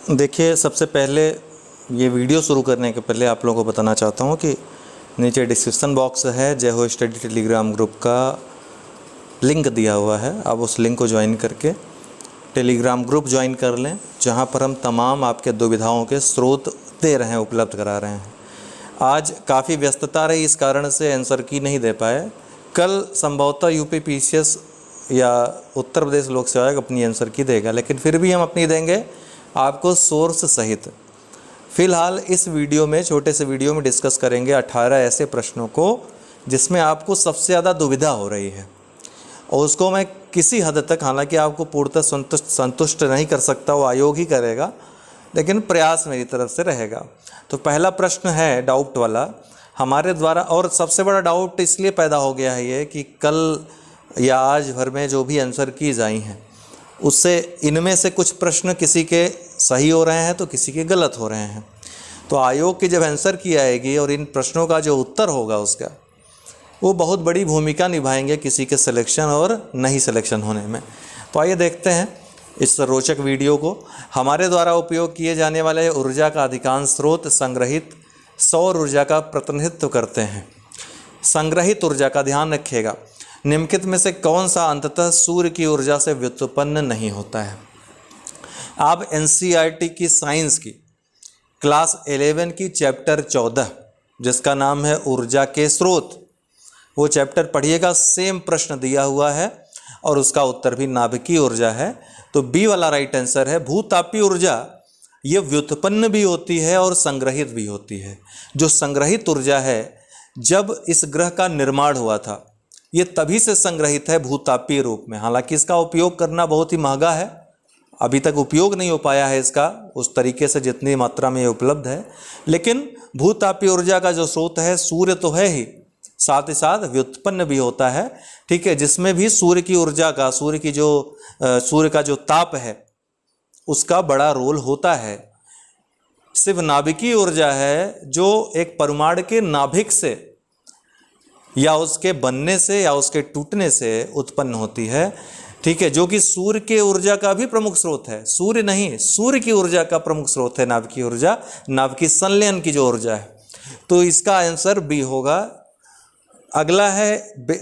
देखिए, सबसे पहले ये वीडियो शुरू करने के पहले आप लोगों को बताना चाहता हूँ कि नीचे डिस्क्रिप्शन बॉक्स है जय हो स्टडी टेलीग्राम ग्रुप का लिंक दिया हुआ है। आप उस लिंक को ज्वाइन करके टेलीग्राम ग्रुप ज्वाइन कर लें, जहाँ पर हम तमाम आपके दुविधाओं के स्रोत दे रहे हैं, उपलब्ध करा रहे हैं। आज काफ़ी व्यस्तता रही, इस कारण से आंसर की नहीं दे पाए। कल संभवतः यूपी पीसीएस या उत्तर प्रदेश लोक सेवा आयोग अपनी आंसर की देगा, लेकिन फिर भी हम अपनी देंगे आपको सोर्स सहित। फ़िलहाल इस वीडियो में, छोटे से वीडियो में डिस्कस करेंगे 18 ऐसे प्रश्नों को जिसमें आपको सबसे ज़्यादा दुविधा हो रही है, और उसको मैं किसी हद तक, हालांकि आपको पूर्णतः संतुष्ट नहीं कर सकता, वो आयोग ही करेगा, लेकिन प्रयास मेरी तरफ से रहेगा। तो पहला प्रश्न है डाउट वाला हमारे द्वारा, और सबसे बड़ा डाउट इसलिए पैदा हो गया है ये कि कल या आज भर में जो भी आंसर कीज आई हैं उससे इनमें से कुछ प्रश्न किसी के सही हो रहे हैं तो किसी के गलत हो रहे हैं। तो आयोग की जब आंसर की आएगी और इन प्रश्नों का जो उत्तर होगा उसका, वो बहुत बड़ी भूमिका निभाएंगे किसी के सिलेक्शन और नहीं सिलेक्शन होने में। तो आइए देखते हैं इस रोचक वीडियो को। हमारे द्वारा उपयोग किए जाने वाले ऊर्जा का अधिकांश स्रोत संग्रहित सौर ऊर्जा का प्रतिनिधित्व करते हैं। संग्रहित ऊर्जा का ध्यान रखिएगा, निम्नलिखित में से कौन सा अंततः सूर्य की ऊर्जा से व्युत्पन्न नहीं होता है। आप एनसीईआरटी की साइंस की क्लास 11 की चैप्टर 14 जिसका नाम है ऊर्जा के स्रोत, वो चैप्टर पढ़िएगा। सेम प्रश्न दिया हुआ है और उसका उत्तर भी नाभिकीय ऊर्जा है। तो बी वाला राइट आंसर है। भूतापीय ऊर्जा ये व्युत्पन्न भी होती है और संग्रहित भी होती है। जो संग्रहित ऊर्जा है, जब इस ग्रह का निर्माण हुआ था, ये तभी से संग्रहित है भूतापीय रूप में। हालांकि इसका उपयोग करना बहुत ही महंगा है, अभी तक उपयोग नहीं हो पाया है इसका उस तरीके से जितनी मात्रा में ये उपलब्ध है। लेकिन भूतापीय ऊर्जा का जो स्रोत है सूर्य तो है ही, साथ ही साथ व्युत्पन्न भी होता है, ठीक है, जिसमें भी सूर्य की ऊर्जा का, सूर्य का जो ताप है उसका बड़ा रोल होता है। सिर्फ नाभिकीय ऊर्जा है जो एक परमाणु के नाभिक से या उसके बनने से या उसके टूटने से उत्पन्न होती है, ठीक है, जो कि सूर्य के ऊर्जा का भी प्रमुख स्रोत है। सूर्य नहीं, सूर्य की ऊर्जा का प्रमुख स्रोत है नाभिकीय ऊर्जा, नाभिकीय संलयन की जो ऊर्जा है। तो इसका आंसर बी होगा। अगला है,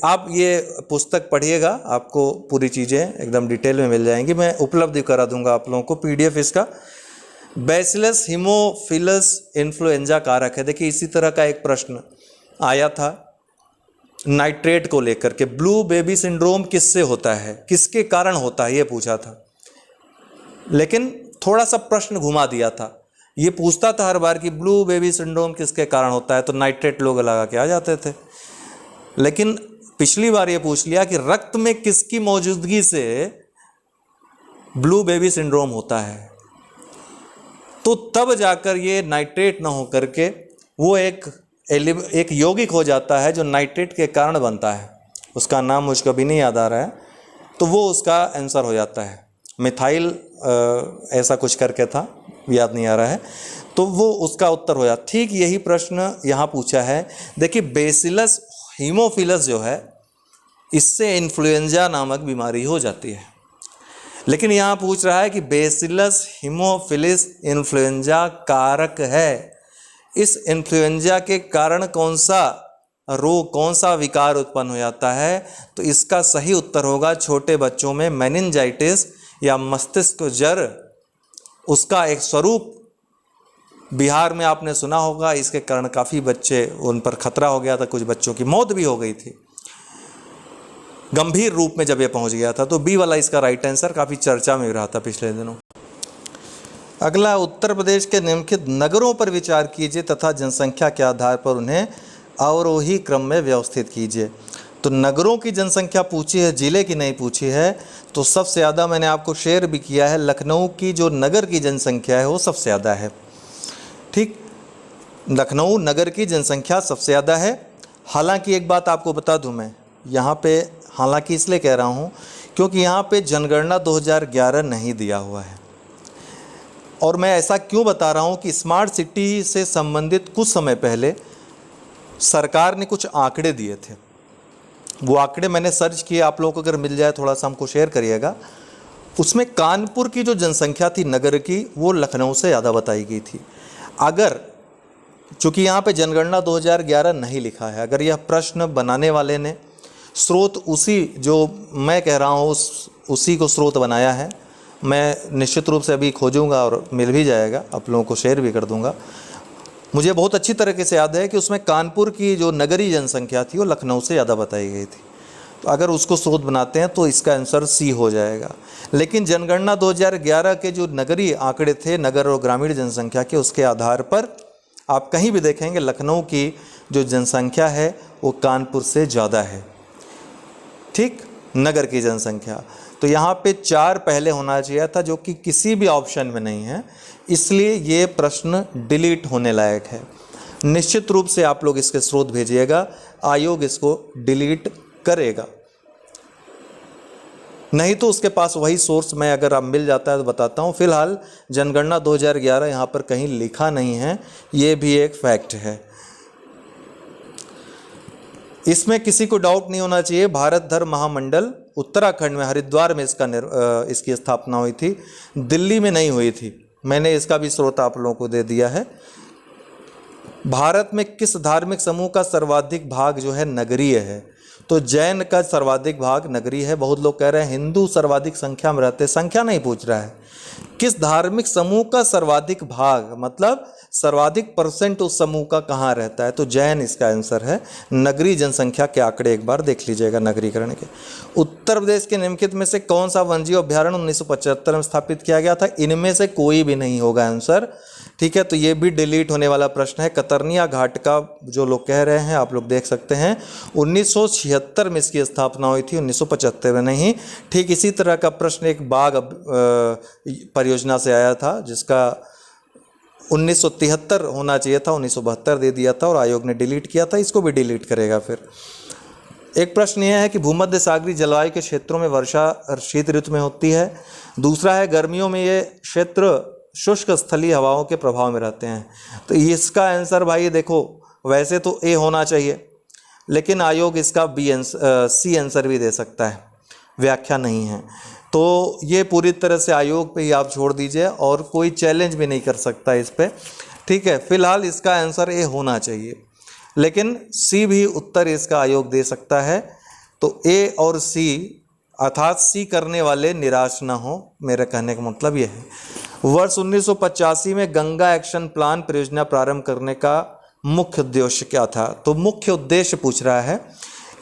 आप ये पुस्तक पढ़िएगा, आपको पूरी चीज़ें एकदम डिटेल में मिल जाएंगी। मैं उपलब्ध करा दूंगा आप लोगों को पीडीएफ इसका। बैसिलस हीमोफिलस इन्फ्लुएंजा कारक है। देखिए, इसी तरह का एक प्रश्न आया था नाइट्रेट को लेकर के। ब्लू बेबी सिंड्रोम किससे होता है, किसके कारण होता है, ये पूछा था, लेकिन थोड़ा सा प्रश्न घुमा दिया था। ये पूछता था हर बार कि ब्लू बेबी सिंड्रोम किसके कारण होता है, तो नाइट्रेट लोग लगा के आ जाते थे। लेकिन पिछली बार ये पूछ लिया कि रक्त में किसकी मौजूदगी से ब्लू बेबी सिंड्रोम होता है, तो तब जाकर ये नाइट्रेट ना हो करके वो एक यौगिक हो जाता है जो नाइट्रेट के कारण बनता है। उसका नाम मुझको भी नहीं याद आ रहा है, तो वो उसका आंसर हो जाता है। मिथाइल ऐसा कुछ करके था, याद नहीं आ रहा है, तो वो उसका उत्तर हो जाता। ठीक यही प्रश्न यहाँ पूछा है। देखिए, बेसिलस हीमोफिलस जो है, इससे इन्फ्लुएंजा नामक बीमारी हो जाती है। लेकिन यहाँ पूछ रहा है कि बेसिलस हीमोफिलिस इन्फ्लुएंजा कारक है। इस इन्फ्लुएंजा के कारण कौन सा रोग, कौन सा विकार उत्पन्न हो जाता है, तो इसका सही उत्तर होगा छोटे बच्चों में मेनिंजाइटिस या मस्तिष्क ज्वर। उसका एक स्वरूप बिहार में आपने सुना होगा, इसके कारण काफ़ी बच्चे, उन पर खतरा हो गया था, कुछ बच्चों की मौत भी हो गई थी गंभीर रूप में जब ये पहुंच गया था। तो बी वाला इसका राइट आंसर काफ़ी चर्चा में रहा था पिछले दिनों। अगला, उत्तर प्रदेश के निम्नलिखित नगरों पर विचार कीजिए तथा जनसंख्या के आधार पर उन्हें अवरोही क्रम में व्यवस्थित कीजिए। तो नगरों की जनसंख्या पूछी है, जिले की नहीं पूछी है। तो सबसे ज़्यादा मैंने आपको शेयर भी किया है, लखनऊ की जो नगर की जनसंख्या है वो सबसे ज़्यादा है। ठीक, लखनऊ नगर की जनसंख्या सबसे ज़्यादा है। हालांकि एक बात आपको बता दूं मैं यहाँ पे, हालांकि इसलिए कह रहा हूँ क्योंकि यहाँ पे जनगणना 2011 नहीं दिया हुआ है। और मैं ऐसा क्यों बता रहा हूँ कि स्मार्ट सिटी से संबंधित कुछ समय पहले सरकार ने कुछ आंकड़े दिए थे। वो आंकड़े मैंने सर्च किए, आप लोगों को अगर मिल जाए थोड़ा सा हमको शेयर करिएगा। उसमें कानपुर की जो जनसंख्या थी नगर की, वो लखनऊ से ज़्यादा बताई गई थी। अगर, चूँकि यहाँ पे जनगणना 2011 नहीं लिखा है, अगर यह प्रश्न बनाने वाले ने स्रोत उसी जो मैं कह रहा हूँ उसी को स्रोत बनाया है, मैं निश्चित रूप से अभी खोजूंगा और मिल भी जाएगा, आप लोगों को शेयर भी कर दूंगा। मुझे बहुत अच्छी तरीके से याद है कि उसमें कानपुर की जो नगरीय जनसंख्या थी वो लखनऊ से ज़्यादा बताई गई थी। तो अगर उसको स्रोत बनाते हैं तो इसका आंसर सी हो जाएगा। लेकिन जनगणना 2011 के जो नगरीय आंकड़े थे, नगर और ग्रामीण जनसंख्या के, उसके आधार पर आप कहीं भी देखेंगे लखनऊ की जो जनसंख्या है वो कानपुर से ज़्यादा है। ठीक, नगर की जनसंख्या। तो यहाँ पे 4 पहले होना चाहिए था, जो कि किसी भी ऑप्शन में नहीं है, इसलिए ये प्रश्न डिलीट होने लायक है। निश्चित रूप से आप लोग इसके स्रोत भेजिएगा, आयोग इसको डिलीट करेगा। नहीं तो उसके पास वही सोर्स मैं अगर आप मिल जाता है तो बताता हूँ। फिलहाल जनगणना 2011 यहाँ पर कहीं लिखा नहीं है, ये भी एक फैक्ट है। इसमें किसी को डाउट नहीं होना चाहिए। भारत धर्म महामंडल उत्तराखंड में हरिद्वार में इसकी स्थापना हुई थी, दिल्ली में नहीं हुई थी। मैंने इसका भी स्रोत आप लोगों को दे दिया है। भारत में किस धार्मिक समूह का सर्वाधिक भाग जो है नगरीय है? तो जैन का सर्वाधिक भाग नगरीय है। बहुत लोग कह रहे हैं हिंदू सर्वाधिक संख्या में रहते हैं, संख्या नहीं पूछ रहा है, किस धार्मिक समूह का सर्वाधिक भाग, मतलब सर्वाधिक परसेंट उस समूह का कहाँ रहता है। तो जैन इसका आंसर है। नगरीय जनसंख्या के आंकड़े एक बार देख लीजिएगा नगरीकरण के। उत्तर प्रदेश के निम्नलिखित में से कौन सा वन्यजीव अभ्यारण्य 1975 में स्थापित किया गया था? इनमें से कोई भी नहीं होगा आंसर। ठीक है, तो ये भी डिलीट होने वाला प्रश्न है। कतरनिया घाट का जो लोग कह रहे हैं, आप लोग देख सकते हैं 1976 में इसकी स्थापना हुई थी, 1975 में नहीं। ठीक इसी तरह का प्रश्न एक बाघ परियोजना से आया था, जिसका 1973 होना चाहिए था, 1972 दे दिया था और आयोग ने डिलीट किया था। इसको भी डिलीट करेगा। फिर एक प्रश्न यह है कि भूमध्य सागरीय जलवायु के क्षेत्रों में वर्षा शीत ऋतु में होती है। दूसरा है गर्मियों में ये क्षेत्र शुष्क स्थलीय हवाओं के प्रभाव में रहते हैं। तो इसका आंसर भाई देखो, वैसे तो ए होना चाहिए, लेकिन आयोग इसका सी आंसर भी दे सकता है, व्याख्या नहीं है। तो ये पूरी तरह से आयोग पे ही आप छोड़ दीजिए और कोई चैलेंज भी नहीं कर सकता इस पे। ठीक है, फिलहाल इसका आंसर ए होना चाहिए, लेकिन सी भी उत्तर इसका आयोग दे सकता है। तो ए और सी, अर्थात सी करने वाले निराश ना हो, मेरे कहने का मतलब ये है। वर्ष 1985 में गंगा एक्शन प्लान परियोजना प्रारंभ करने का मुख्य उद्देश्य क्या था? तो मुख्य उद्देश्य पूछ रहा है।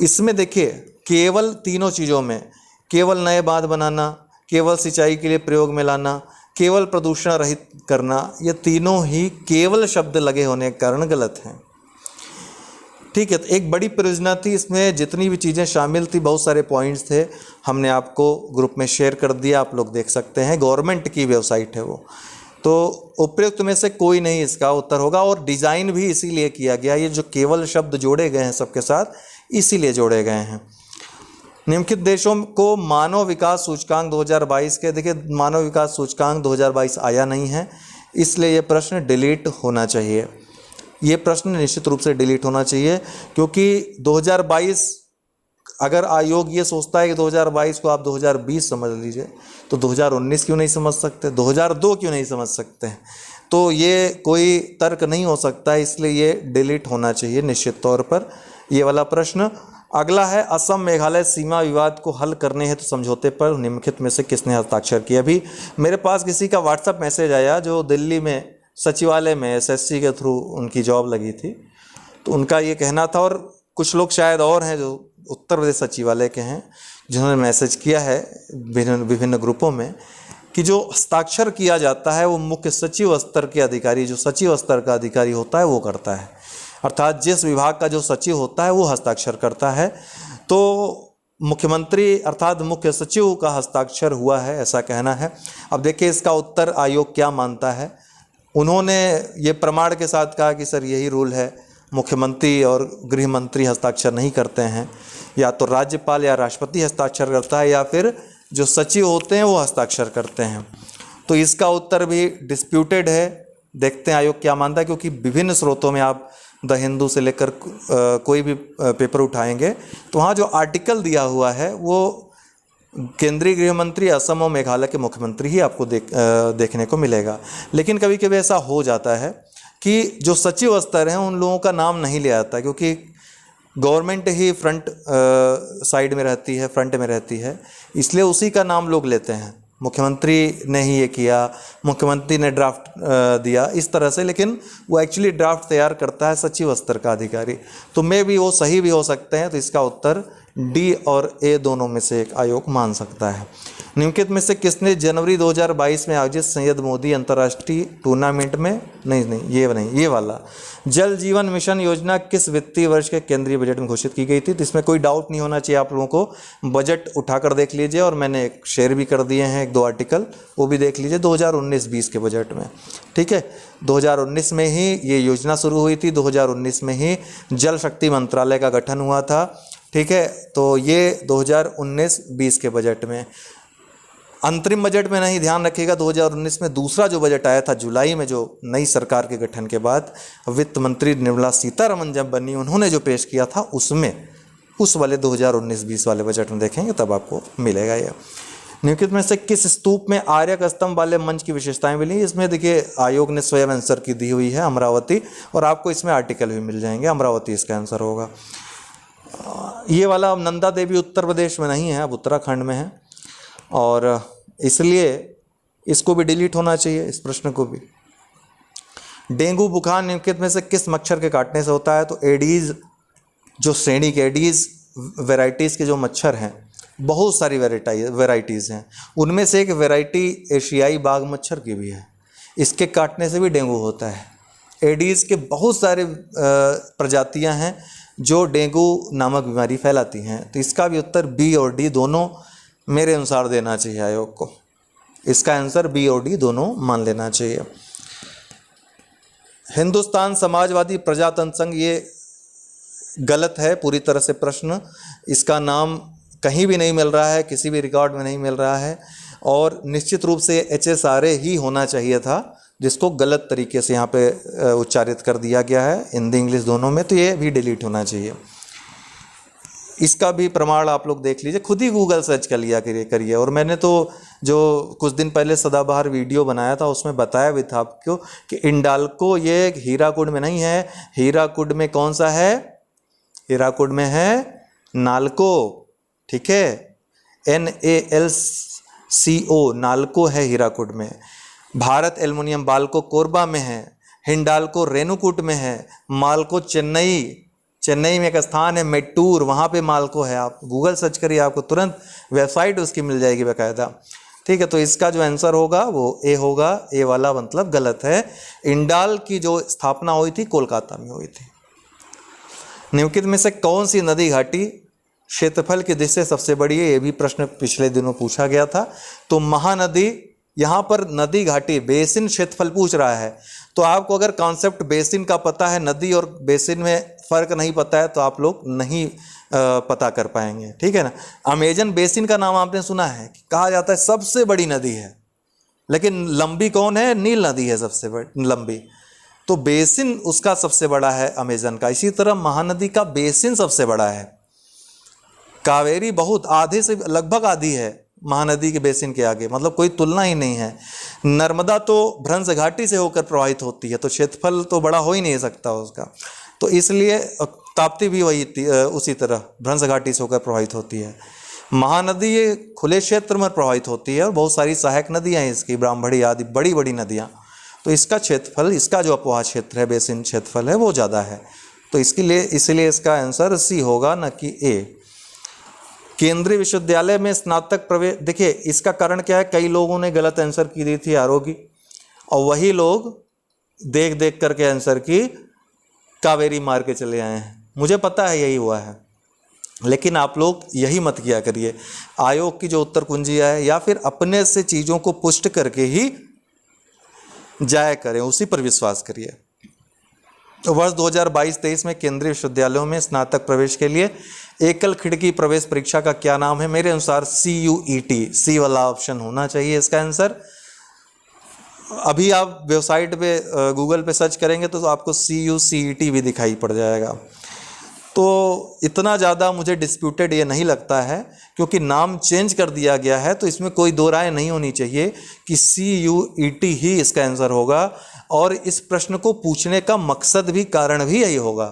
इसमें देखिए, केवल तीनों चीज़ों में, केवल नए बांध बनाना, केवल सिंचाई के लिए प्रयोग में लाना, केवल प्रदूषण रहित करना, ये तीनों ही केवल शब्द लगे होने के कारण गलत हैं। ठीक है, तो एक बड़ी परियोजना थी, इसमें जितनी भी चीज़ें शामिल थी, बहुत सारे पॉइंट्स थे, हमने आपको ग्रुप में शेयर कर दिया, आप लोग देख सकते हैं। गवर्नमेंट की वेबसाइट है वो। तो उपयुक्त में से कोई नहीं इसका उत्तर होगा। और डिज़ाइन भी इसीलिए किया गया, ये जो केवल शब्द जोड़े गए हैं सबके साथ, इसीलिए जोड़े गए हैं। निम्नलिखित देशों को मानव विकास सूचकांक 2022 के, देखिए मानव विकास सूचकांक 2022 आया नहीं है, इसलिए ये प्रश्न डिलीट होना चाहिए। ये प्रश्न निश्चित रूप से डिलीट होना चाहिए, क्योंकि 2022, अगर आयोग ये सोचता है कि 2022 को आप 2020 समझ लीजिए, तो 2019 क्यों नहीं समझ सकते, 2002 क्यों नहीं समझ सकते हैं? तो ये कोई तर्क नहीं हो सकता, इसलिए ये डिलीट होना चाहिए निश्चित तौर पर, ये वाला प्रश्न। अगला है, असम मेघालय सीमा विवाद को हल करने हेतु समझौते पर निम्नलिखित में से किसने हस्ताक्षर किया? अभी मेरे पास किसी का व्हाट्सएप मैसेज आया जो दिल्ली में सचिवालय में एसएससी के थ्रू उनकी जॉब लगी थी, तो उनका ये कहना था, और कुछ लोग शायद और हैं जो उत्तर प्रदेश सचिवालय के हैं, जिन्होंने मैसेज किया है विभिन्न ग्रुपों में, कि जो हस्ताक्षर किया जाता है वो मुख्य सचिव स्तर के अधिकारी, जो सचिव स्तर का अधिकारी होता है वो करता है, अर्थात जिस विभाग का जो सचिव होता है वो हस्ताक्षर करता है। तो मुख्यमंत्री अर्थात मुख्य सचिव का हस्ताक्षर हुआ है, ऐसा कहना है। अब देखिए इसका उत्तर आयोग क्या मानता है। उन्होंने ये प्रमाण के साथ कहा कि सर यही रूल है, मुख्यमंत्री और गृह मंत्री हस्ताक्षर नहीं करते हैं, या तो राज्यपाल या राष्ट्रपति हस्ताक्षर करता है, या फिर जो सचिव होते हैं वो हस्ताक्षर करते हैं। तो इसका उत्तर भी डिस्प्यूटेड है, देखते हैं आयोग क्या मानता है, क्योंकि विभिन्न स्रोतों में आप द हिंदू से लेकर कोई भी पेपर उठाएंगे तो वहाँ जो आर्टिकल दिया हुआ है वो केंद्रीय गृह मंत्री, असम और मेघालय के मुख्यमंत्री ही आपको देखने को मिलेगा। लेकिन कभी कभी ऐसा हो जाता है कि जो सचिव स्तर हैं उन लोगों का नाम नहीं लिया जाता, क्योंकि गवर्नमेंट ही फ्रंट साइड में रहती है, फ्रंट में रहती है, इसलिए उसी का नाम लोग लेते हैं। मुख्यमंत्री ने ही ये किया, मुख्यमंत्री ने ड्राफ्ट दिया, इस तरह से। लेकिन वो एक्चुअली ड्राफ्ट तैयार करता है सचिव स्तर का अधिकारी। तो मे भी वो सही भी हो सकते हैं। तो इसका उत्तर डी और ए दोनों में से एक आयोग मान सकता है। निम्नलिखित में से किसने जनवरी 2022 में आयोजित सैयद मोदी अंतर्राष्ट्रीय टूर्नामेंट में, ये वाला जल जीवन मिशन योजना किस वित्तीय वर्ष के केंद्रीय बजट में घोषित की गई थी? तो इसमें कोई डाउट नहीं होना चाहिए आप लोगों को। बजट उठाकर देख लीजिए, और मैंने एक शेयर भी कर दिए हैं 1-2 आर्टिकल, वो भी देख लीजिए 2019-20 के बजट में। ठीक है, 2019 में ही ये योजना शुरू हुई थी, 2019 में ही जल शक्ति मंत्रालय का गठन हुआ था। ठीक है, तो ये 2019-20 के बजट में, अंतरिम बजट में नहीं, ध्यान रखिएगा। 2019 में दूसरा जो बजट आया था जुलाई में, जो नई सरकार के गठन के बाद वित्त मंत्री निर्मला सीतारमन जब बनी, उन्होंने जो पेश किया था उसमें, उस वाले 2019-20 वाले बजट में देखेंगे तब आपको मिलेगा ये। निम्नलिखित में से किस स्तूप में आर्यक स्तंभ वाले मंच की विशेषताएं मिली? इसमें देखिए आयोग ने स्वयं आंसर की दी हुई है, अमरावती, और आपको इसमें आर्टिकल भी मिल जाएंगे, अमरावती इसका आंसर होगा। ये वाला नंदा देवी उत्तर प्रदेश में नहीं है, अब उत्तराखंड में है, और इसलिए इसको भी डिलीट होना चाहिए, इस प्रश्न को भी। डेंगू बुखार निम्नलिखित में से किस मच्छर के काटने से होता है? तो एडीज, जो श्रेणी के एडीज वेराइटीज़ के जो मच्छर हैं, बहुत सारी वेराइटीज़ हैं, उनमें से एक वेराइटी एशियाई बाघ मच्छर की भी है, इसके काटने से भी डेंगू होता है। एडीज़ के बहुत सारे प्रजातियां हैं जो डेंगू नामक बीमारी फैलाती हैं। तो इसका भी उत्तर बी और डी दोनों मेरे अनुसार देना चाहिए आयोग को। इसका आंसर बी और डी दोनों मान लेना चाहिए। हिंदुस्तान समाजवादी प्रजातंत्र संघ, ये गलत है पूरी तरह से प्रश्न। इसका नाम कहीं भी नहीं मिल रहा है, किसी भी रिकॉर्ड में नहीं मिल रहा है, और निश्चित रूप से HSRA ही होना चाहिए था, जिसको गलत तरीके से यहाँ पे उच्चारित कर दिया गया है, हिंदी इंग्लिश दोनों में। तो ये भी डिलीट होना चाहिए। इसका भी प्रमाण आप लोग देख लीजिए, खुद ही गूगल सर्च कर लिया करिए। और मैंने तो जो कुछ दिन पहले सदाबहार वीडियो बनाया था उसमें बताया भी था आपको कि इंडाल्को ये हीराकुड में नहीं है। हीराकुड में कौन सा है? हीराकुड में है नालको। ठीक है, NALCO, नालको है हीराकुड में। भारत एल्युमिनियम बाल्को कोरबा में है। हिंडाल्को रेणुकूट में है। माल्को चेन्नई में एक स्थान है मेट्टूर, वहाँ पे माल्को है। आप गूगल सर्च करिए, आपको तुरंत वेबसाइट उसकी मिल जाएगी बाकायदा। ठीक है, तो इसका जो आंसर होगा वो ए होगा। ए वाला मतलब गलत है। इंडाल की जो स्थापना हुई थी कोलकाता में हुई थी। निम्नलिखित में से कौन सी नदी घाटी क्षेत्रफल की दृष्टि से सबसे बड़ी है? ये भी प्रश्न पिछले दिनों पूछा गया था। तो महानदी, यहाँ पर नदी घाटी बेसिन क्षेत्रफल पूछ रहा है, तो आपको अगर कॉन्सेप्ट बेसिन का पता है, नदी और बेसिन में फ़र्क नहीं पता है, तो आप लोग नहीं पता कर पाएंगे। ठीक है ना। अमेजन बेसिन का नाम आपने सुना है, कहा जाता है सबसे बड़ी नदी है, लेकिन लंबी कौन है? नील नदी है सबसे बड़ी लंबी, तो बेसिन उसका सबसे बड़ा है अमेजन का। इसी तरह महानदी का बेसिन सबसे बड़ा है। कावेरी बहुत आधे से लगभग आधी है महानदी के बेसिन के आगे, मतलब कोई तुलना ही नहीं है। नर्मदा तो भ्रंश घाटी से होकर प्रवाहित होती है, तो क्षेत्रफल तो बड़ा हो ही नहीं सकता उसका, तो इसलिए ताप्ती भी वही उसी तरह भ्रंश घाटी से होकर प्रवाहित होती है। महानदी ये खुले क्षेत्र में प्रवाहित होती है, और बहुत सारी सहायक नदियाँ हैं इसकी, ब्राह्मणी आदि बड़ी बड़ी नदियाँ, तो इसका क्षेत्रफल, इसका जो अपवाह क्षेत्र है, बेसिन क्षेत्रफल है, वो ज़्यादा है। तो इसके लिए इसलिए इसका आंसर सी होगा, न कि ए। केंद्रीय विश्वविद्यालय में स्नातक प्रवेश, देखिए इसका कारण क्या है, कई लोगों ने गलत आंसर की दी थी आरोगी, और वही लोग देख देख करके आंसर की कावेरी मार के चले आए हैं। मुझे पता है यही हुआ है, लेकिन आप लोग यही मत किया करिए। आयोग की जो उत्तर कुंजिया है, या फिर अपने से चीज़ों को पुष्ट करके ही जाया करें, उसी पर विश्वास करिए। वर्ष 2022-23 में केंद्रीय विश्वविद्यालयों में स्नातक प्रवेश के लिए एकल खिड़की प्रवेश परीक्षा का क्या नाम है? मेरे अनुसार CUET, सी वाला ऑप्शन होना चाहिए इसका आंसर। अभी आप वेबसाइट पे गूगल पे सर्च करेंगे तो आपको CUCET भी दिखाई पड़ जाएगा। तो इतना ज़्यादा मुझे डिस्प्यूटेड ये नहीं लगता है, क्योंकि नाम चेंज कर दिया गया है तो इसमें कोई दो राय नहीं होनी चाहिए कि CUET ही इसका आंसर होगा। और इस प्रश्न को पूछने का मकसद भी, कारण भी यही होगा।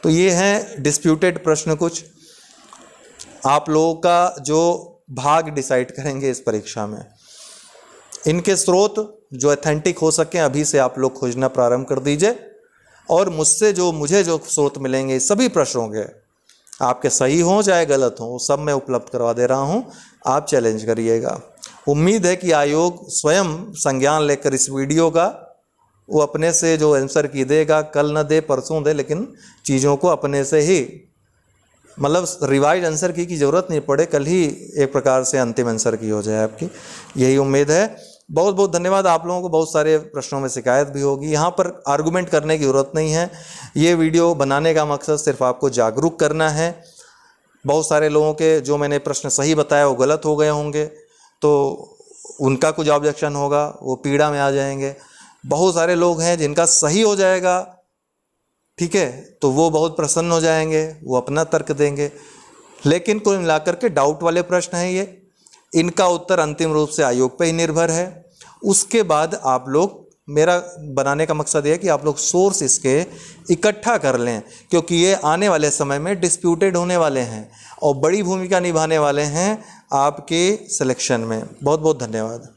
तो ये हैं डिस्प्यूटेड प्रश्न कुछ। आप लोगों का जो भाग डिसाइड करेंगे इस परीक्षा में। इनके स्रोत जो ऑथेंटिक हो सकें अभी से आप लोग खोजना प्रारंभ कर दीजिए, और मुझे जो स्रोत मिलेंगे सभी प्रश्नों के, आपके सही हों चाहे गलत हों, वो सब मैं उपलब्ध करवा दे रहा हूं। आप चैलेंज करिएगा। उम्मीद है कि आयोग स्वयं संज्ञान लेकर इस वीडियो का वो अपने से जो आंसर की देगा, कल न दे परसों दे, लेकिन चीज़ों को अपने से ही, मतलब रिवाइज आंसर की ज़रूरत नहीं पड़े, कल ही एक प्रकार से अंतिम आंसर की हो जाए आपकी, यही उम्मीद है। बहुत बहुत धन्यवाद। आप लोगों को बहुत सारे प्रश्नों में शिकायत भी होगी, यहाँ पर आर्गुमेंट करने की ज़रूरत नहीं है। ये वीडियो बनाने का मकसद सिर्फ आपको जागरूक करना है। बहुत सारे लोगों के जो मैंने प्रश्न सही बताया वो गलत हो गए होंगे, तो उनका कुछ ऑब्जेक्शन होगा, वो पीड़ा में आ जाएंगे। बहुत सारे लोग हैं जिनका सही हो जाएगा, ठीक है, तो वो बहुत प्रसन्न हो जाएंगे, वो अपना तर्क देंगे। लेकिन कुल मिलाकर के डाउट वाले प्रश्न हैं ये, इनका उत्तर अंतिम रूप से आयोग पे ही निर्भर है। उसके बाद आप लोग, मेरा बनाने का मकसद ये है कि आप लोग सोर्स इसके इकट्ठा कर लें, क्योंकि ये आने वाले समय में डिस्प्यूटेड होने वाले हैं और बड़ी भूमिका निभाने वाले हैं आपके सिलेक्शन में। बहुत बहुत धन्यवाद।